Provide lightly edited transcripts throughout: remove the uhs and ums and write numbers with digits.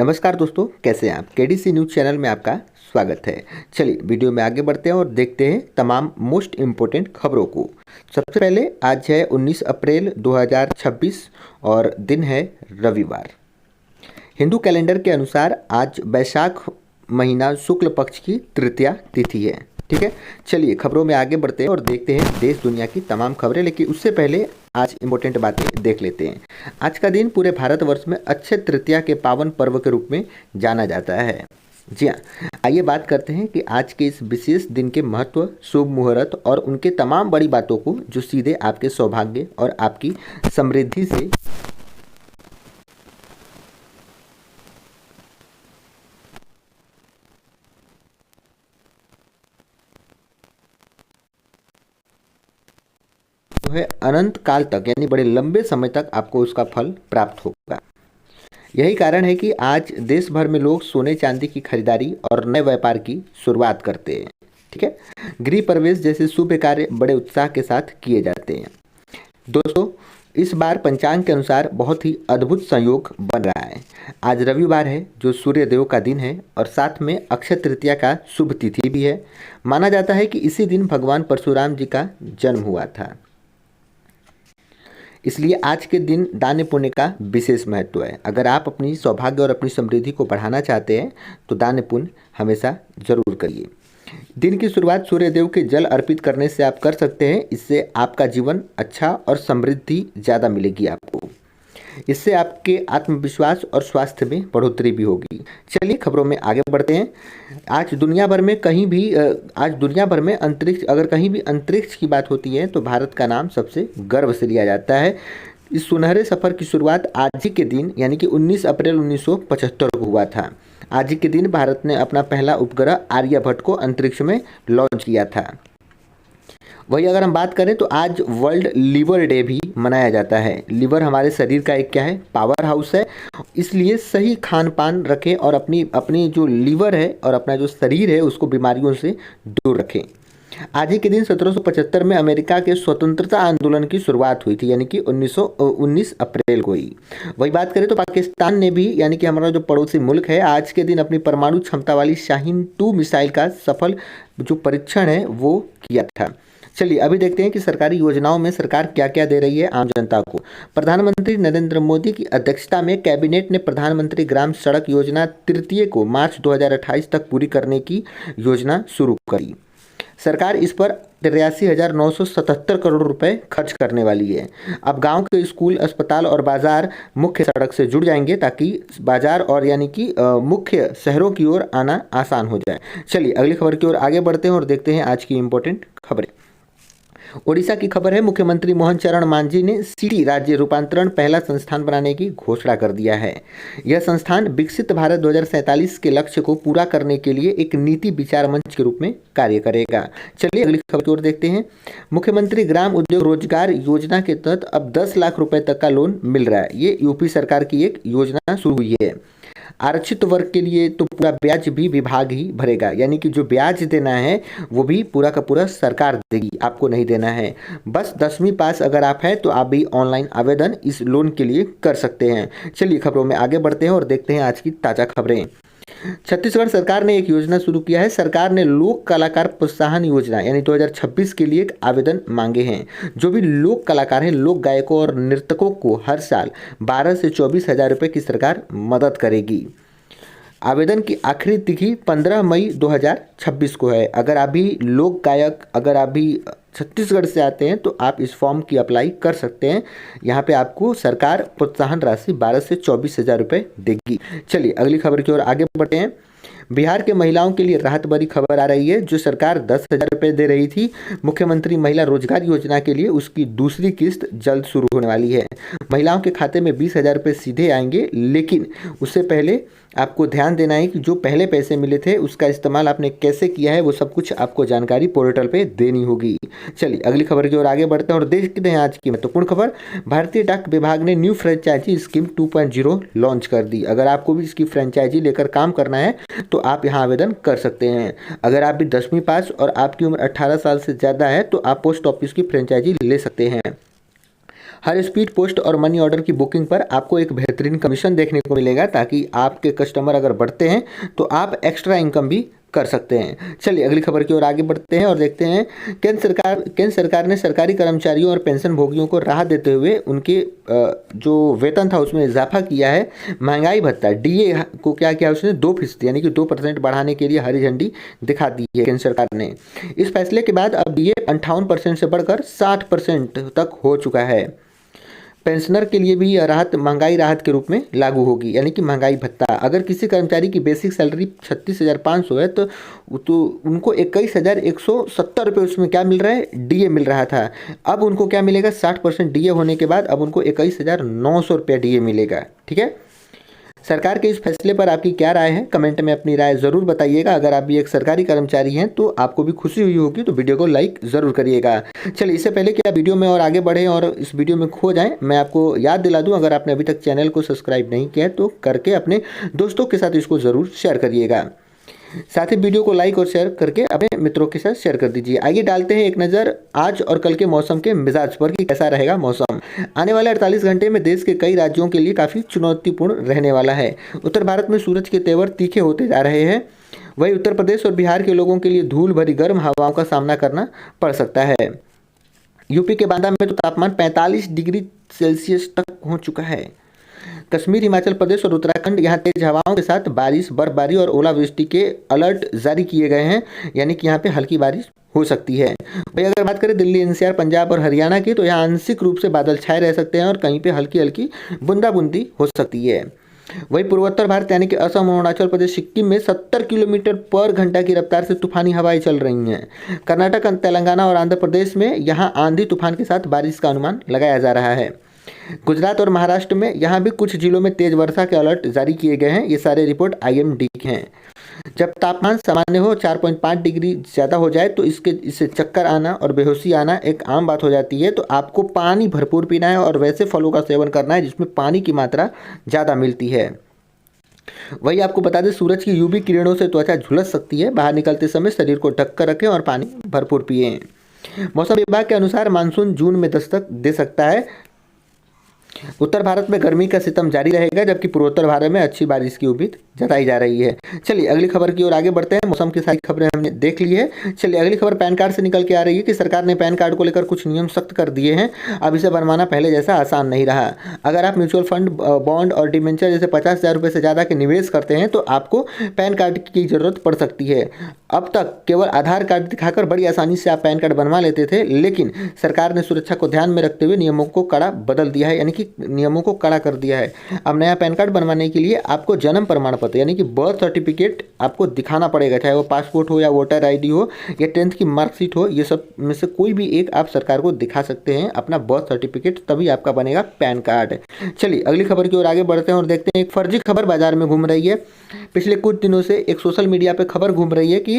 नमस्कार दोस्तों, कैसे हैं आप। केडीसी न्यूज़ चैनल में आपका स्वागत है। चलिए वीडियो में आगे बढ़ते हैं और देखते हैं तमाम मोस्ट इम्पोर्टेंट खबरों को। सबसे पहले आज है 19 अप्रैल 2026 और दिन है रविवार। हिंदू कैलेंडर के अनुसार आज वैशाख महीना शुक्ल पक्ष की तृतीया तिथि है। ठीक है, चलिए खबरों में आगे बढ़ते हैं और देखते हैं देश दुनिया की तमाम खबरें। लेकिन उससे पहले आज इम्पोर्टेंट बातें देख लेते हैं। आज का दिन पूरे भारतवर्ष में अक्षय तृतीया के पावन पर्व के रूप में जाना जाता है। जी हाँ, आइए बात करते हैं कि आज के इस विशेष दिन के महत्व, शुभ मुहूर्त और उनके तमाम बड़ी बातों को जो सीधे आपके सौभाग्य और आपकी समृद्धि से है अनंत काल तक यानी बड़े लंबे समय तक आपको उसका फल प्राप्त होगा। यही कारण है कि आज देश भर में लोग सोने चांदी की खरीदारी और नए व्यापार की शुरुआत करते हैं। ठीक है, गृह प्रवेश जैसे शुभ कार्य बड़े उत्साह के साथ किए जाते हैं। दोस्तों, इस बार पंचांग के अनुसार बहुत ही अद्भुत संयोग बन रहा है। आज रविवार है जो सूर्य देव का दिन है और साथ में अक्षय तृतीया का शुभ तिथि भी है। माना जाता है कि इसी दिन भगवान परशुराम जी का जन्म हुआ था, इसलिए आज के दिन दान पुण्य का विशेष महत्व है। अगर आप अपनी सौभाग्य और अपनी समृद्धि को बढ़ाना चाहते हैं तो दान पुण्य हमेशा जरूर करिए। दिन की शुरुआत सूर्य देव के जल अर्पित करने से आप कर सकते हैं। इससे आपका जीवन अच्छा और समृद्धि ज़्यादा मिलेगी आपको। इससे आपके आत्मविश्वास और स्वास्थ्य में बढ़ोतरी भी होगी। चलिए खबरों में आगे बढ़ते हैं। आज दुनिया भर में अंतरिक्ष, अगर कहीं भी अंतरिक्ष की बात होती है तो भारत का नाम सबसे गर्व से लिया जाता है। इस सुनहरे सफ़र की शुरुआत आज ही के दिन यानी कि 19 अप्रैल 1975 को हुआ था। आज ही के दिन भारत ने अपना पहला उपग्रह आर्यभट्ट को अंतरिक्ष में लॉन्च किया था। वही अगर हम बात करें तो आज वर्ल्ड लीवर डे भी मनाया जाता है। लीवर हमारे शरीर का एक क्या है, पावर हाउस है। इसलिए सही खान पान रखें और अपनी जो लीवर है और अपना जो शरीर है उसको बीमारियों से दूर रखें। आज ही के दिन 1775 में अमेरिका के स्वतंत्रता आंदोलन की शुरुआत हुई थी, यानी कि 19 अप्रैल को ही। वही बात करें तो पाकिस्तान ने भी, यानी कि हमारा जो पड़ोसी मुल्क है, आज के दिन अपनी परमाणु क्षमता वाली शाहीन 2 मिसाइल का सफल जो परीक्षण है वो किया था। चलिए अभी देखते हैं कि सरकारी योजनाओं में सरकार क्या क्या दे रही है आम जनता को। प्रधानमंत्री नरेंद्र मोदी की अध्यक्षता में कैबिनेट ने प्रधानमंत्री ग्राम सड़क योजना तृतीय को मार्च 2028 तक पूरी करने की योजना शुरू करी। सरकार इस पर 83,977 करोड़ रुपए खर्च करने वाली है। अब गांव के स्कूल, अस्पताल और बाजार मुख्य सड़क से जुड़ जाएंगे ताकि बाजार और यानी कि मुख्य शहरों की ओर आना आसान हो जाए। चलिए अगली खबर की ओर आगे बढ़ते हैं और देखते हैं आज की इम्पोर्टेंट खबरें। ओडिशा की खबर है, मुख्यमंत्री मोहन चरण मांझी ने सिटी राज्य रूपांतरण पहला संस्थान बनाने की घोषणा कर दिया है। यह संस्थान विकसित भारत 2047 के लक्ष्य को पूरा करने के लिए एक नीति विचार मंच के रूप में कार्य करेगा। चलिए अगली खबर की ओर देखते हैं। मुख्यमंत्री ग्राम उद्योग रोजगार योजना के तहत अब 10 लाख रुपए तक का लोन मिल रहा है। ये यूपी सरकार की एक योजना शुरू हुई है। आरक्षित वर्ग के लिए तो पूरा ब्याज भी विभाग ही भरेगा, यानी कि जो ब्याज देना है वो भी पूरा का पूरा सरकार देगी, आपको नहीं देना है। बस 10वीं पास अगर आप हैं तो आप भी ऑनलाइन आवेदन इस लोन के लिए कर सकते हैं। चलिए खबरों में आगे बढ़ते हैं और देखते हैं आज की ताज़ा खबरें। छत्तीसगढ़ सरकार ने एक योजना शुरू किया है। सरकार ने लोक कलाकार प्रोत्साहन योजना यानी 2026 के लिए एक आवेदन मांगे हैं। जो भी लोक कलाकार हैं, लोक गायकों और नर्तकों को हर साल 12 से 24 हज़ार रुपये की सरकार मदद करेगी। आवेदन की आखिरी तिथि 15 मई 2026 को है। अगर आप भी लोक गायक, अगर आप भी छत्तीसगढ़ से आते हैं तो आप इस फॉर्म की अप्लाई कर सकते हैं। यहाँ पे आपको सरकार प्रोत्साहन राशि 12 से 24 हज़ार रुपये देगी। चलिए अगली खबर की ओर आगे बढ़ते हैं। बिहार के महिलाओं के लिए राहत भरी खबर आ रही है। जो सरकार 10,000 रुपये दे रही थी मुख्यमंत्री महिला रोजगार योजना के लिए, उसकी दूसरी किस्त जल्द शुरू होने वाली है। महिलाओं के खाते में 20,000 रुपये सीधे आएंगे, लेकिन उससे पहले आपको ध्यान देना है कि जो पहले पैसे मिले थे उसका इस्तेमाल आपने कैसे किया है वो सब कुछ आपको जानकारी पोर्टल पे देनी होगी। चलिए अगली खबर की ओर आगे बढ़ते हैं और देखते हैं आज की महत्वपूर्ण खबर। भारतीय डाक विभाग ने न्यू फ्रेंचाइजी स्कीम 2.0 लॉन्च कर दी। अगर आपको भी इसकी फ्रेंचाइजी लेकर काम करना है तो आप यहाँ आवेदन कर सकते हैं। अगर आप भी 10वीं पास और आपकी उम्र 18 साल से ज़्यादा है तो आप पोस्ट ऑफिस की फ्रेंचाइजी ले सकते हैं। हर स्पीड पोस्ट और मनी ऑर्डर की बुकिंग पर आपको एक बेहतरीन कमीशन देखने को मिलेगा, ताकि आपके कस्टमर अगर बढ़ते हैं तो आप एक्स्ट्रा इनकम भी कर सकते हैं। चलिए अगली खबर की ओर आगे बढ़ते हैं और देखते हैं केंद्र सरकार ने सरकारी कर्मचारियों और पेंशन भोगियों को राहत देते हुए उनके जो वेतन था उसमें इजाफा किया है। महंगाई भत्ता डीए को क्या किया उसने 2% यानी कि 2% बढ़ाने के लिए हरी झंडी दिखा दी है केंद्र सरकार ने। इस फैसले के बाद अब डीए 58% से बढ़कर 60% तक हो चुका है। पेंशनर के लिए भी यह राहत महंगाई राहत के रूप में लागू होगी, यानी कि महंगाई भत्ता। अगर किसी कर्मचारी की बेसिक सैलरी 36,500 है तो उनको 21,170 रुपये उसमें क्या मिल रहा है, डीए मिल रहा था। अब उनको क्या मिलेगा, 60% डीए होने के बाद अब उनको 21,900 रुपया डीए मिलेगा। ठीक है, सरकार के इस फैसले पर आपकी क्या राय है, कमेंट में अपनी राय ज़रूर बताइएगा। अगर आप भी एक सरकारी कर्मचारी हैं तो आपको भी खुशी हुई होगी, तो वीडियो को लाइक ज़रूर करिएगा। चलिए इससे पहले कि आप वीडियो में और आगे बढ़ें और इस वीडियो में खो जाएं, मैं आपको याद दिला दूं, अगर आपने अभी तक चैनल को सब्सक्राइब नहीं किया है तो करके अपने दोस्तों के साथ इसको ज़रूर शेयर करिएगा। साथ ही वीडियो को लाइक और शेयर करके अपने मित्रों के साथ शेयर कर दीजिए। आइए डालते हैं एक नज़र आज और कल के मौसम के मिजाज पर कि कैसा रहेगा मौसम। आने वाले 48 घंटे में देश के कई राज्यों के लिए काफ़ी चुनौतीपूर्ण रहने वाला है। उत्तर भारत में सूरज के तेवर तीखे होते जा रहे हैं, वहीं उत्तर प्रदेश और बिहार के लोगों के लिए धूल भरी गर्म हवाओं का सामना करना पड़ सकता है। यूपी के बांदा में तो तापमान 45 डिग्री सेल्सियस तक पहुँच चुका है। कश्मीर, हिमाचल प्रदेश और उत्तराखंड यहाँ तेज हवाओं के साथ बारिश, बर्फबारी और ओलावृष्टि के अलर्ट जारी किए गए हैं, यानी कि यहाँ पे हल्की बारिश हो सकती है। भाई अगर बात करें दिल्ली, एनसीआर, पंजाब और हरियाणा की, तो यहाँ आंशिक रूप से बादल छाए रह सकते हैं और कहीं पे हल्की हल्की बूंदाबूंदी हो सकती है। वही पूर्वोत्तर भारत यानी कि असम, अरुणाचल प्रदेश, सिक्किम में 70 किलोमीटर पर घंटा की रफ्तार से तूफानी हवाएं चल रही हैं। कर्नाटक, तेलंगाना और आंध्र प्रदेश में यहाँ आंधी तूफान के साथ बारिश का अनुमान लगाया जा रहा है। गुजरात और महाराष्ट्र में यहाँ भी कुछ जिलों में तेज वर्षा के अलर्ट जारी किए गए हैं। ये सारे रिपोर्ट आईएमडी के हैं। जब तापमान सामान्य हो, 4.5 डिग्री ज़्यादा हो जाए तो इससे चक्कर आना और बेहोशी आना एक आम बात हो जाती है। तो आपको पानी भरपूर पीना है और वैसे फलों का सेवन करना है जिसमें पानी की मात्रा ज़्यादा मिलती है। वही आपको बता दें, सूरज की यूवी किरणों से त्वचा झुलस सकती है। बाहर निकलते समय शरीर को ढक कर रखें और पानी भरपूर पिएं। मौसम विभाग के अनुसार मानसून जून में दस्तक दे सकता है। उत्तर भारत में गर्मी का सितम जारी रहेगा, जबकि पूर्वोत्तर भारत में अच्छी बारिश की उम्मीद जताई जा रही है। चलिए अगली खबर की ओर आगे बढ़ते हैं। मौसम की सारी खबरें हमने देख ली है। चलिए अगली खबर पैन कार्ड से निकल के आ रही है कि सरकार ने पैन कार्ड को लेकर कुछ नियम सख्त कर दिए हैं। अब इसे बनवाना पहले जैसा आसान नहीं रहा। अगर आप म्यूचुअल फंड, बॉन्ड और डिबेंचर जैसे 50,000 रुपये से ज़्यादा के निवेश करते हैं तो आपको पैन कार्ड की जरूरत पड़ सकती है। अब तक केवल आधार कार्ड दिखाकर बड़ी आसानी से आप पैन कार्ड बनवा लेते थे, लेकिन सरकार ने सुरक्षा को ध्यान में रखते हुए नियमों को कड़ा बदल दिया है, यानी कि नियमों को कड़ा कर दिया है। अब नया पैन कार्ड बनवाने के लिए आपको जन्म प्रमाण पत्र यानी कि बर्थ सर्टिफिकेट आपको दिखाना पड़ेगा, चाहे वो पासपोर्ट हो या वोटर आईडी हो या 10th की मार्कशीट हो। ये सब में से कोई भी एक आप सरकार को दिखा सकते हैं अपना बर्थ सर्टिफिकेट, तभी आपका बनेगा पैन कार्ड। चलिए अगली खबर की ओर आगे बढ़ते हैं और देखते हैं एक फर्जी खबर बाजार में घूम रही है। पिछले कुछ दिनों से एक सोशल मीडिया पर खबर घूम रही है कि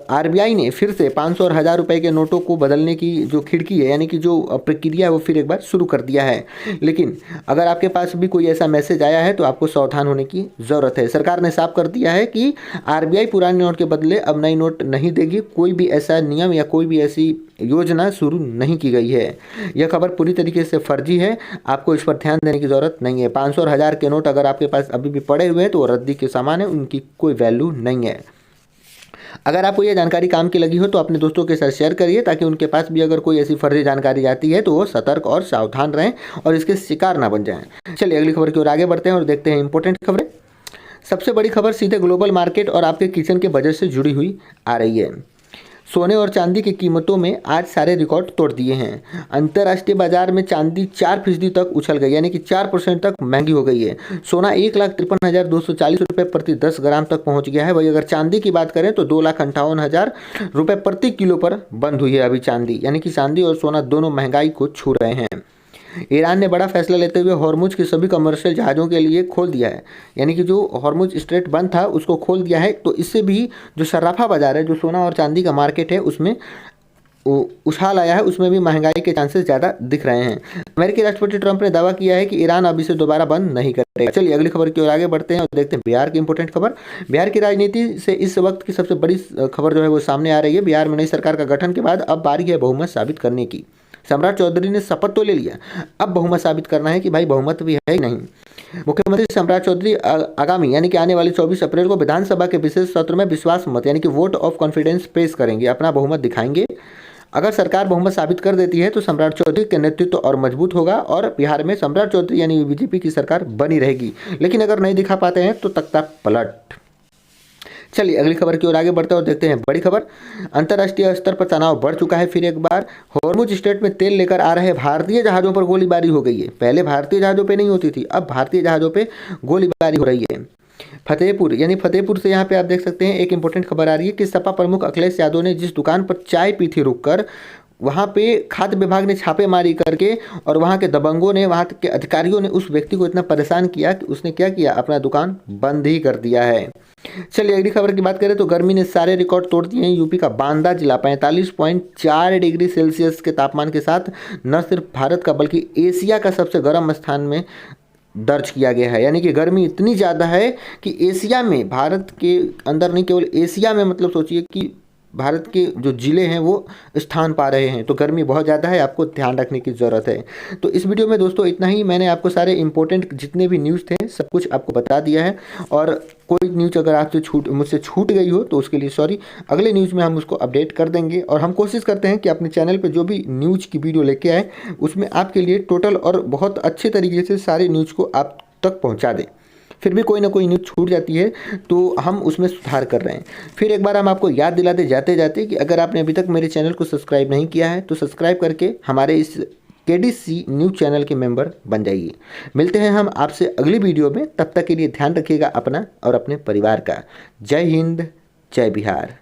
आरबीआई ने फिर से 500 और 1000 रुपए के नोटों को बदलने की जो खिड़की है, यानी कि जो प्रक्रिया है, वो फिर एक बार शुरू कर दिया है। लेकिन अगर आपके पास भी कोई ऐसा मैसेज आया है तो आपको सावधान होने की ज़रूरत है। सरकार ने साफ कर दिया है कि आरबीआई पुराने नोट के बदले अब नई नोट नहीं देगी। कोई भी ऐसा नियम या कोई भी ऐसी योजना शुरू नहीं की गई है। यह खबर पूरी तरीके से फर्जी है, आपको इस पर ध्यान देने की ज़रूरत नहीं है। 500 और 1000 के नोट अगर आपके पास अभी भी पड़े हुए हैं तो वो रद्दी के सामान है, उनकी कोई वैल्यू नहीं है। अगर आपको यह जानकारी काम की लगी हो तो अपने दोस्तों के साथ शेयर करिए, ताकि उनके पास भी अगर कोई ऐसी फर्जी जानकारी जाती है तो वो सतर्क और सावधान रहें और इसके शिकार ना बन जाएं। चलिए अगली खबर की ओर आगे बढ़ते हैं और देखते हैं इंपॉर्टेंट खबरें। सबसे बड़ी खबर सीधे ग्लोबल मार्केट और आपके किचन के बजट से जुड़ी हुई आ रही है। सोने और चांदी की कीमतों में आज सारे रिकॉर्ड तोड़ दिए हैं। अंतर्राष्ट्रीय बाजार में चांदी 4% तक उछल गई, यानी कि 4% तक महंगी हो गई है। सोना 1,53,240 रुपये प्रति 10 ग्राम तक पहुंच गया है। वही अगर चांदी की बात करें तो 2,58,000 रुपये प्रति किलो पर बंद हुई है अभी चांदी, यानी कि चांदी और सोना दोनों महंगाई को छू रहे हैं। ईरान ने बड़ा फैसला लेते हुए हॉर्मुज के सभी कमर्शियल जहाज़ों के लिए खोल दिया है, यानी कि जो हॉर्मुज स्ट्रेट बंद था उसको खोल दिया है। तो इससे भी जो सराफा बाजार है, जो सोना और चांदी का मार्केट है, उसमें उछाल आया है, उसमें भी महंगाई के चांसेस ज़्यादा दिख रहे हैं। अमेरिकी राष्ट्रपति ट्रंप ने दावा किया है कि ईरान अब इसे दोबारा बंद नहीं करेगा। चलिए अगली खबर की ओर आगे बढ़ते हैं और देखते हैं बिहार की इंपॉर्टेंट खबर। बिहार की राजनीति से इस वक्त की सबसे बड़ी खबर जो है वो सामने आ रही है। बिहार में नई सरकार का गठन के बाद अब बारी है बहुमत साबित करने की। सम्राट चौधरी ने शपथ तो ले लिया, अब बहुमत साबित करना है कि भाई बहुमत भी है ही नहीं। मुख्यमंत्री सम्राट चौधरी आगामी यानी कि आने वाली 24 अप्रैल को विधानसभा के विशेष सत्र में विश्वास मत यानी कि वोट ऑफ कॉन्फिडेंस पेश करेंगे, अपना बहुमत दिखाएंगे। अगर सरकार बहुमत साबित कर देती है तो सम्राट चौधरी के नेतृत्व और मजबूत होगा और बिहार में सम्राट चौधरी यानी बीजेपी की सरकार बनी रहेगी। लेकिन अगर नहीं दिखा पाते हैं तो तख्ता पलट। चलिए अगली खबर की ओर आगे बढ़ते हैं और देखते हैं बड़ी खबर। अंतर्राष्ट्रीय स्तर पर तनाव बढ़ चुका है फिर एक बार। हॉर्मुज स्ट्रेट में तेल लेकर आ रहे भारतीय जहाज़ों पर गोलीबारी हो गई है। पहले भारतीय जहाज़ों पे नहीं होती थी, अब भारतीय जहाज़ों पे गोलीबारी हो रही है। फतेहपुर से यहाँ पे आप देख सकते हैं एक इंपॉर्टेंट खबर आ रही है कि सपा प्रमुख अखिलेश यादव ने जिस दुकान पर चाय पी थी रुककर, वहाँ पे खाद्य विभाग ने छापेमारी करके और वहाँ के दबंगों ने, वहाँ के अधिकारियों ने उस व्यक्ति को इतना परेशान किया कि उसने क्या किया, अपना दुकान बंद ही कर दिया है। चलिए अगली खबर की बात करें तो गर्मी ने सारे रिकॉर्ड तोड़ दिए हैं। यूपी का बांदा जिला 45.4 डिग्री सेल्सियस के तापमान के साथ न सिर्फ भारत का बल्कि एशिया का सबसे गर्म स्थान में दर्ज किया गया है। यानी कि गर्मी इतनी ज़्यादा है कि एशिया में, भारत के अंदर नहीं केवल एशिया में, मतलब सोचिए कि भारत के जो ज़िले हैं वो स्थान पा रहे हैं। तो गर्मी बहुत ज़्यादा है, आपको ध्यान रखने की ज़रूरत है। तो इस वीडियो में दोस्तों इतना ही। मैंने आपको सारे इंपॉर्टेंट जितने भी न्यूज़ थे सब कुछ आपको बता दिया है। और कोई न्यूज़ अगर आपसे मुझसे छूट गई हो तो उसके लिए सॉरी। अगले न्यूज़ में हम उसको अपडेट कर देंगे और हम कोशिश करते हैं कि अपने चैनल पर जो भी न्यूज़ की वीडियो लेके आए उसमें आपके लिए टोटल और बहुत अच्छे तरीके से सारे न्यूज़ को आप तक पहुँचा दें। फिर भी कोई ना कोई न्यूज़ छूट जाती है तो हम उसमें सुधार कर रहे हैं। फिर एक बार हम आपको याद दिलाते जाते जाते कि अगर आपने अभी तक मेरे चैनल को सब्सक्राइब नहीं किया है तो सब्सक्राइब करके हमारे इस KDC न्यूज़ चैनल के मेंबर बन जाइए। मिलते हैं हम आपसे अगली वीडियो में, तब तक के लिए ध्यान रखिएगा अपना और अपने परिवार का। जय हिंद, जय बिहार।